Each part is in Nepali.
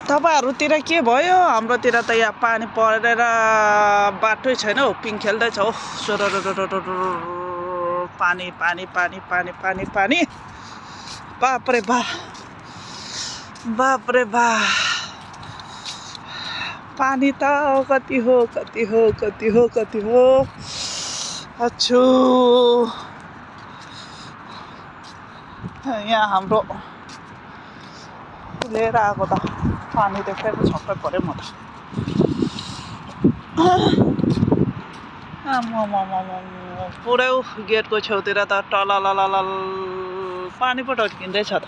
तपाईँहरूतिर के भयो? हाम्रोतिर त यहाँ पानी परेर बाटै छैन हौ। पिङ खेल्दैछ हौ। पानी पानी पानी पानी पानी पानी। बापरे बा, बापरे बा। पानी त कति हो कति हो कति हो कति हो। अच्छु यहाँ हाम्रो लिएर आएको त पानी देखेर छक्कै पऱ्यो म त। पुरै गेटको छेउतिर त टलललल पानी पो टड्किँदैछ त।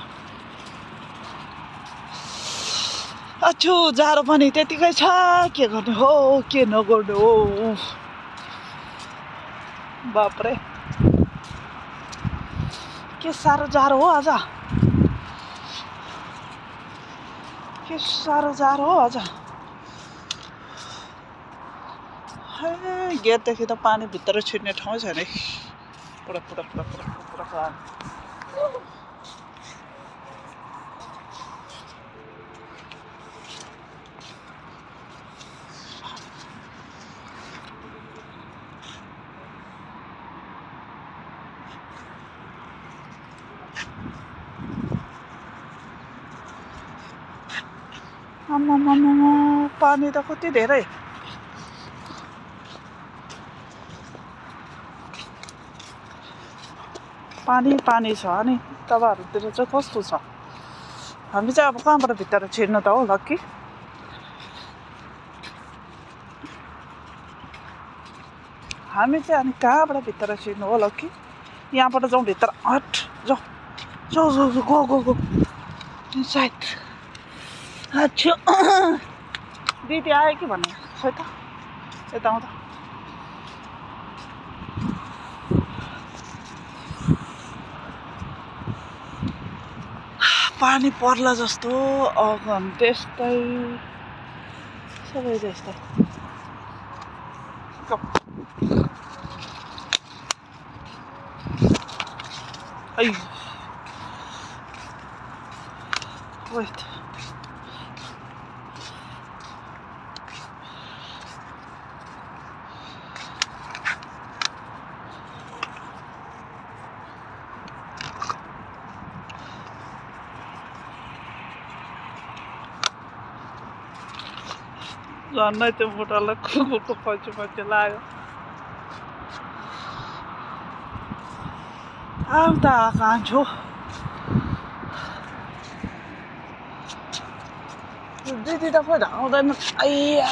अच्छु जाडो पनि त्यतिकै छ। के गर्ने हो के नगर्ने हो। बापरे के साह्रो जाडो हो आज। के साह्रो जाडो हो आज। गेटदेखि त पानी भित्र छिर्ने ठाउँ छैन है। पुरा पुरा पुरा पुरा पुरा पानी। पानी त कति धेरै। पानी पानी छ नि। तपाईँहरूतिर चाहिँ कस्तो छ? हामी चाहिँ अब कहाँबाट भित्र छिर्नु त हो लक्की? हामी चाहिँ अनि कहाँबाट भित्र छिर्नु हो लक्की? यहाँबाट जाउँ भित्र। हट जाउँ जाउँ जाउँ गो गो गो इनसाइड। अच्छा दिदी आयो कि भन्ने खै त। यता आउँदा पानी पर्ला जस्तो अगन त्यस्तै सबै त्यस्तै। ऐ वेट झन्नै त्यो बुढालाई कुकुरको पछि पछि लाग्यो। आउँदा कान्छो दिदी त खोइ आउँदैन। आइया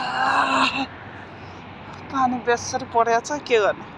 पानी बेसरी परेको छ के गर्ने।